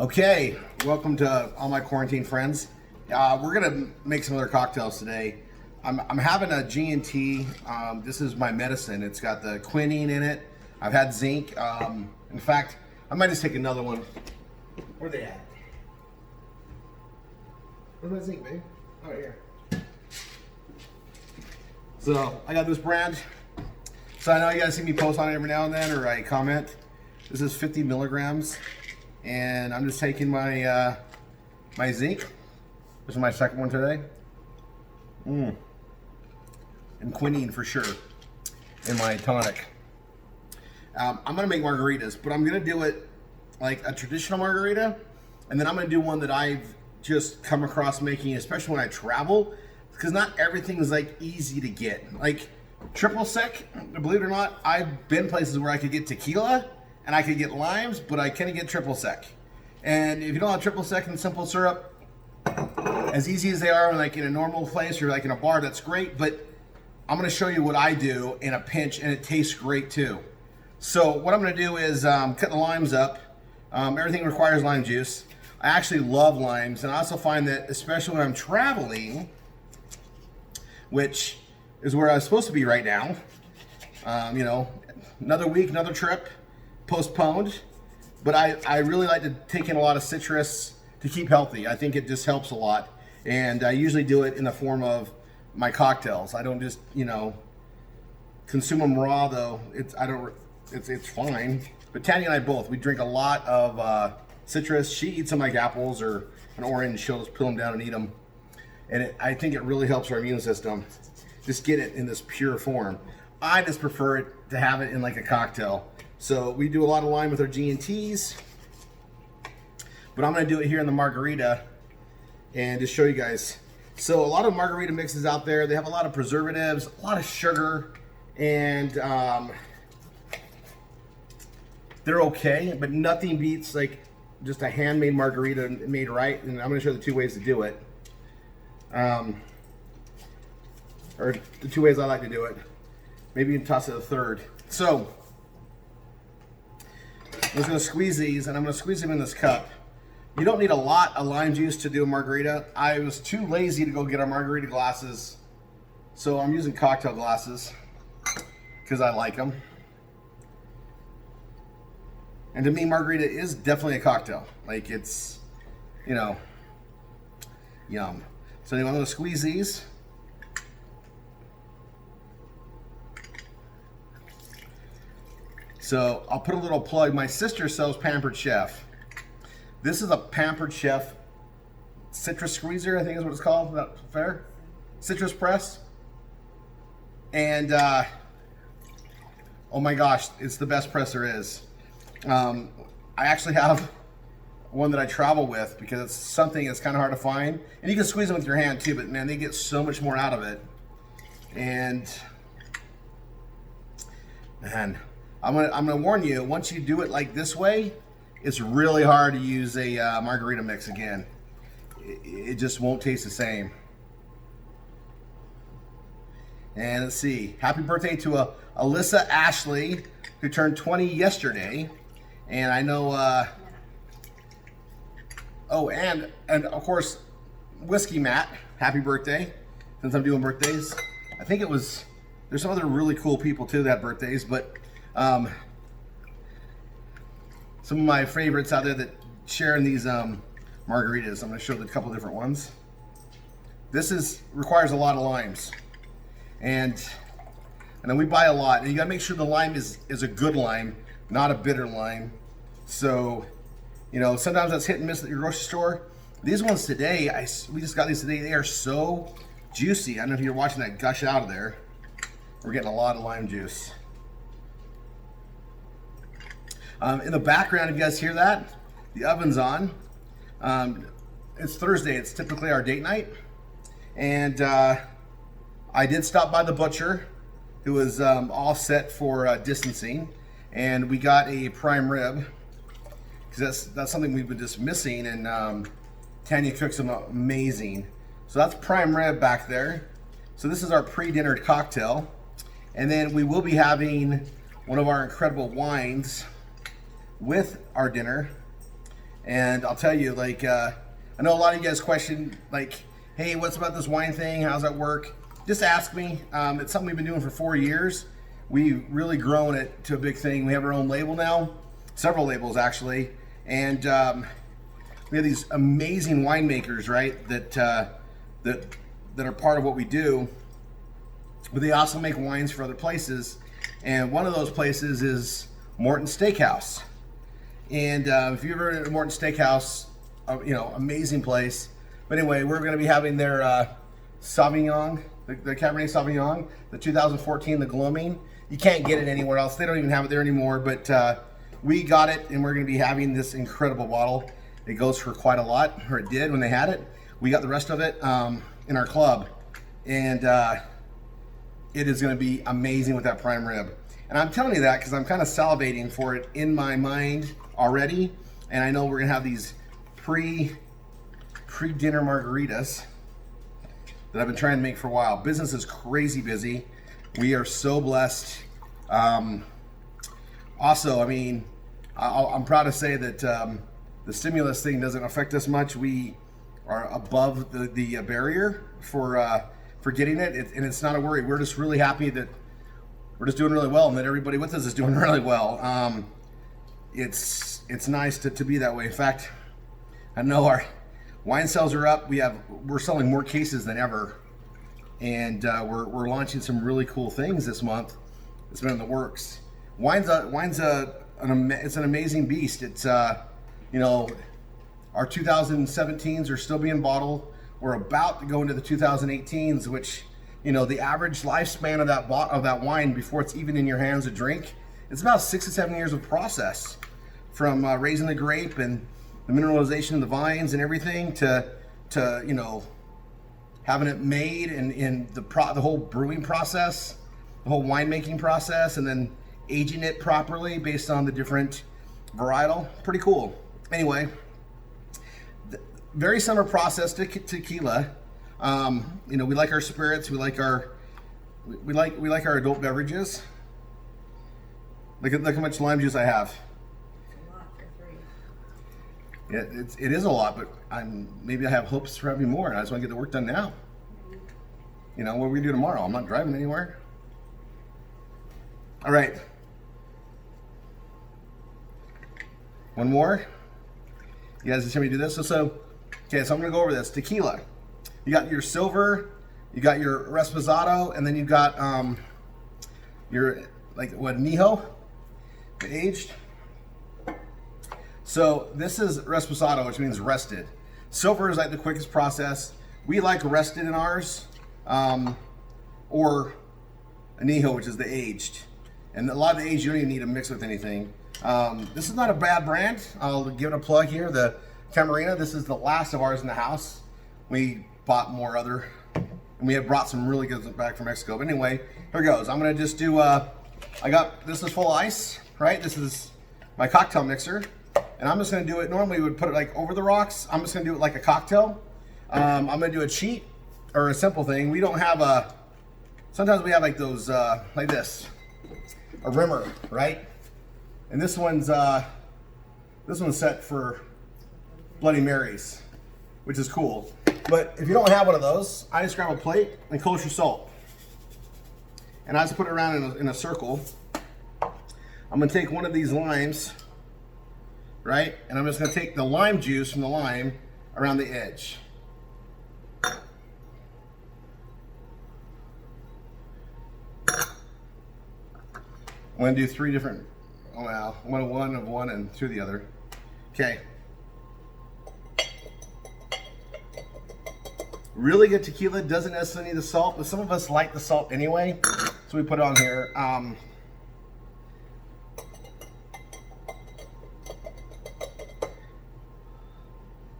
Okay, welcome to all my quarantine friends. We're gonna make some other cocktails today. I'm having a G&T. This is my medicine. It's got the quinine in it. I've had zinc. In fact, I might just take another one. Where are they at? Where's my zinc, babe? Oh, here. So I got this brand. So I know you guys see me post on it every now and then, or I comment. This is 50 milligrams. And I'm just taking my my zinc. This is my second one today. And quinine for sure in my tonic. I'm gonna make margaritas, but I'm gonna do it like a traditional margarita, and then I'm gonna do one that I've just come across making, especially when I travel, because not everything is like easy to get. Like triple sec, believe it or not, I've been places where I could get tequila and I could get limes, but I can't get triple sec. And if you don't have triple sec and simple syrup, as easy as they are like in a normal place or like in a bar, that's great, but I'm gonna show you what I do in a pinch, and it tastes great too. So what I'm gonna do is cut the limes up. Everything requires lime juice. I actually love limes, and I also find that, especially when I'm traveling, which is where I'm supposed to be right now, you know, another week, another trip, postponed, but I really like to take in a lot of citrus to keep healthy. I think it just helps a lot, and I usually do it in the form of my cocktails. I don't just, you know, consume them raw though. It's fine. But Tanya and I both, we drink a lot of citrus. She eats them like apples or an orange. She'll just peel them down and eat them, and I think it really helps our immune system. Just get it in this pure form. I just prefer it to have it in like a cocktail. So we do a lot of lime with our G&Ts, but I'm gonna do it here in the Margherita and just show you guys. So a lot of margarita mixes out there, they have a lot of preservatives, a lot of sugar, and they're okay, but nothing beats like just a handmade margarita made right. And I'm gonna show you the two ways to do it. Or the two ways I like to do it. Maybe you can toss it a third. So I'm just gonna squeeze these, and I'm gonna squeeze them in this cup. You don't need a lot of lime juice to do a margarita. I was too lazy to go get our margarita glasses, so I'm using cocktail glasses because I like them. And to me, margarita is definitely a cocktail. Like, it's, you know, yum. So anyway, I'm gonna squeeze these. So I'll put a little plug. My sister sells Pampered Chef. This is a Pampered Chef citrus squeezer, I think is what it's called. Is that fair? Citrus press. And oh my gosh, it's the best press there is. I actually have one that I travel with because it's something that's kind of hard to find. And you can squeeze them with your hand too, but man, they get so much more out of it. And man, I'm gonna warn you, once you do it like this way, it's really hard to use a margarita mix again. It just won't taste the same. And let's see, happy birthday to Alyssa Ashley, who turned 20 yesterday. And I know, oh, and of course, Whiskey Matt, happy birthday, since I'm doing birthdays. I think it was, there's some other really cool people too that have birthdays, but some of my favorites out there that share in these margaritas. I'm going to show you a couple different ones. This requires a lot of limes, and then we buy a lot, and you got to make sure the lime is a good lime, not a bitter lime. So, you know, sometimes that's hit and miss at your grocery store. These ones today, we just got these today. They are so juicy. I don't know if you're watching that gush out of there. We're getting a lot of lime juice. In the background, if you guys hear that, the oven's on. It's Thursday. It's typically our date night. And I did stop by the butcher, who was all set for distancing. And we got a prime rib, because that's something we've been just missing. And Tanya cooks them amazing. So that's prime rib back there. So this is our pre-dinner cocktail. And then we will be having one of our incredible wines with our dinner. And I'll tell you, like, I know a lot of you guys question, like, hey, what's about this wine thing? How's that work? Just ask me. It's something we've been doing for 4 years. We've really grown it to a big thing. We have our own label now, several labels actually, and we have these amazing winemakers, right? That are part of what we do. But they also make wines for other places, and one of those places is Morton Steakhouse. And if you've ever been to Morton Steakhouse, you know, amazing place. But anyway, we're going to be having their Sauvignon, the Cabernet Sauvignon, the 2014, the Gloaming. You can't get it anywhere else. They don't even have it there anymore, but we got it, and we're going to be having this incredible bottle. It goes for quite a lot, or it did when they had it. We got the rest of it in our club, and it is going to be amazing with that prime rib. And I'm telling you that because I'm kind of salivating for it in my mind already, and I know we're going to have these pre-dinner margaritas that I've been trying to make for a while. Business is crazy busy. We are so blessed. Also, I mean, I'm proud to say that the stimulus thing doesn't affect us much. We are above the barrier for getting it, and it's not a worry. We're just really happy that we're just doing really well, and that everybody with us is doing really well. It's nice to be that way. In fact, I know our wine sales are up. We're selling more cases than ever, and we're launching some really cool things this month. It's been in the works. Wine's an amazing beast. It's you know, our 2017s are still being bottled. We're about to go into the 2018s, which, you know, the average lifespan of that wine before it's even in your hands to drink, it's about 6 to 7 years of process, from raising the grape and the mineralization of the vines and everything to you know, having it made and the whole brewing process, the whole winemaking process, and then aging it properly based on the different varietal. Pretty cool. Anyway, very similar process to tequila. You know, we like our spirits. We like our adult beverages. Look how much lime juice I have. A lot for 3. Yeah, it is a lot, but maybe I have hopes for having more. I just want to get the work done now. You know, what are we gonna do tomorrow? I'm not driving anywhere. All right. One more. You guys just hear me do this? Okay, so I'm gonna go over this. Tequila. You got your silver, you got your Reposado, and then you got your, like, what, Añejo, the aged. So this is Reposado, which means rested. Silver is like the quickest process. We like rested in ours, or Añejo, which is the aged. And a lot of the aged, you don't even need to mix with anything. This is not a bad brand. I'll give it a plug here. The Margherita, this is the last of ours in the house. We bought more other, and we have brought some really good back from Mexico. But anyway, here goes. I'm gonna just do, this is full of ice, right? This is my cocktail mixer. And I'm just gonna do it, normally we would put it like over the rocks. I'm just gonna do it like a cocktail. I'm gonna do a cheat, or a simple thing. We don't have sometimes we have like those, like this, a rimmer, right? And this one's set for Bloody Marys, which is cool. But if you don't have one of those, I just grab a plate and kosher salt. And I just put it around in a circle. I'm gonna take one of these limes, right? And I'm just gonna take the lime juice from the lime around the edge. I'm gonna do 3 different, well, one of one and 2 of the other. Okay. Really good tequila doesn't necessarily need the salt, but some of us like the salt anyway, so we put it on here.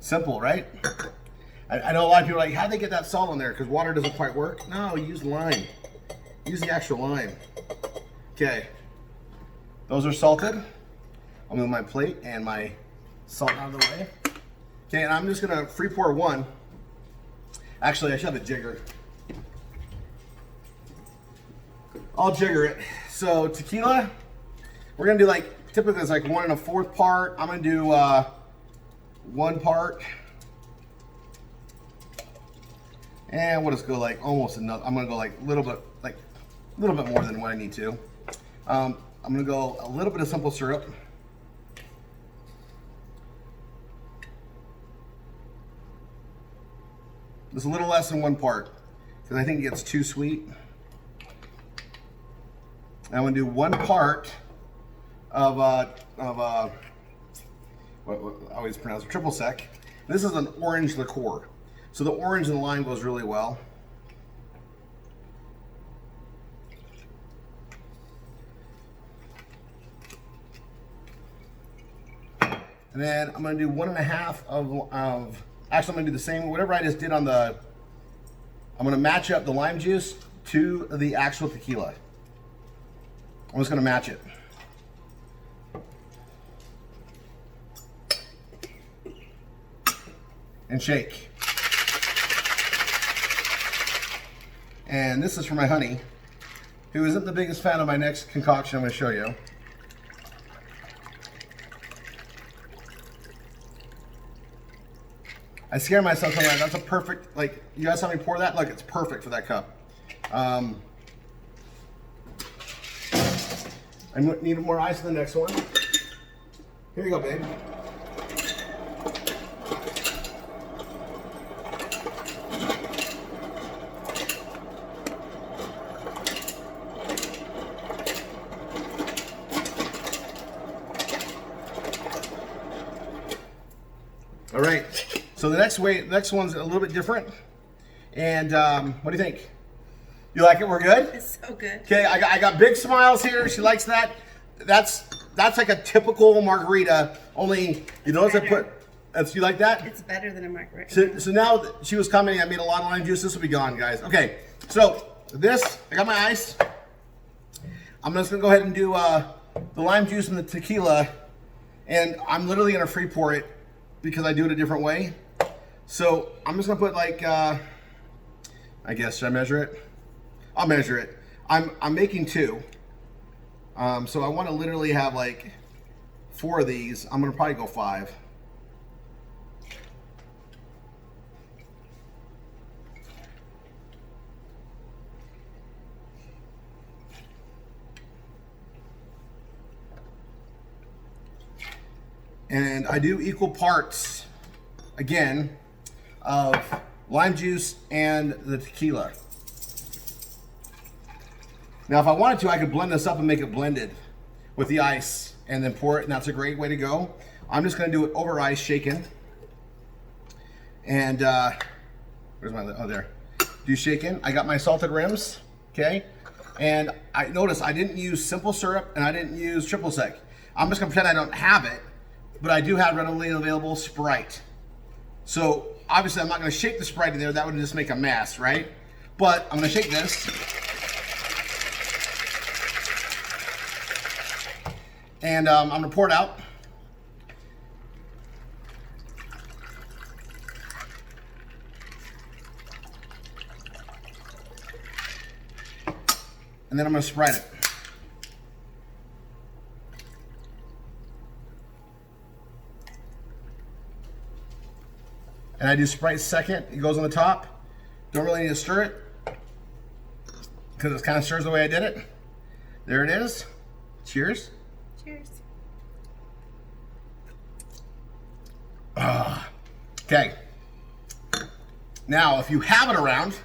Simple, right? I know a lot of people are like, how'd they get that salt on there? Because water doesn't quite work. No, use lime. Use the actual lime. Okay. Those are salted. I'll move my plate and my salt out of the way. Okay, and I'm just gonna free pour one. Actually, I should have a jigger. I'll jigger it. So tequila, we're gonna do like, typically it's like 1 1/4 part. I'm gonna do 1 part. And we'll just go like almost another. I'm gonna go like a little bit more than what I need to. I'm gonna go a little bit of simple syrup. Just a little less than 1 part because I think it gets too sweet. I'm gonna do 1 part of what I always pronounce triple sec. This is an orange liqueur, so the orange and the lime goes really well. And then I'm gonna do 1.5 of actually I'm gonna do the same, whatever I just did on the, I'm gonna match up the lime juice to the actual tequila. I'm just gonna match it. And shake. And this is for my honey, who isn't the biggest fan of my next concoction I'm gonna show you. I scare myself sometimes. That's a perfect, like, you guys saw me pour that? Look, it's perfect for that cup. I need more ice in the next one. Here you go, babe. All right. So the next one's a little bit different. And what do you think? You like it? We're good? It's so good. Okay, I got big smiles here. She likes that. That's like a typical margarita. Only you notice I put. You like that? It's better than a margarita. So now she was commenting. I made a lot of lime juice. This will be gone, guys. Okay. So this, I got my ice. I'm just gonna go ahead and do the lime juice and the tequila, and I'm literally gonna free pour it because I do it a different way. So I'm just gonna put like, I guess, should I measure it? I'll measure it. I'm making 2. So I wanna literally have like 4 of these. I'm gonna probably go 5. And I do equal parts, again, of lime juice and the tequila. Now, if I wanted to, I could blend this up and make it blended with the ice and then pour it, and that's a great way to go. I'm just gonna do it over ice, shaken. And, where's my, oh, there. Do shaken. I got my salted rims, okay? And I notice I didn't use simple syrup and I didn't use triple sec. I'm just gonna pretend I don't have it, but I do have readily available Sprite. So obviously I'm not gonna shake the Sprite in there, that would just make a mess, right? But I'm gonna shake this. And I'm gonna pour it out. And then I'm gonna Sprite it. And I do Sprite second, it goes on the top. Don't really need to stir it because it kind of stirs the way I did it. There it is. Cheers. Cheers. Okay. Now, if you have it around,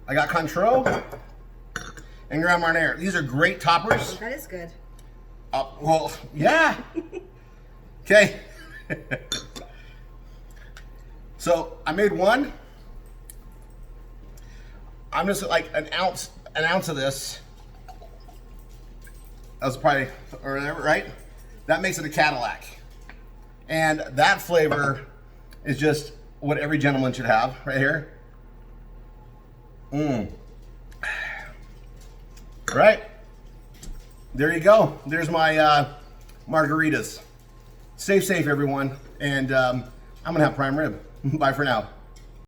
I got Cointreau and Grand Marnier. These are great toppers. That is good. Well, yeah. Okay. So I made one. I'm just like an ounce of this. That's probably, or whatever, right? That makes it a Cadillac. And that flavor is just what every gentleman should have right here. Right? There you go. There's my margaritas. Stay safe, everyone. And I'm gonna have prime rib. Bye for now.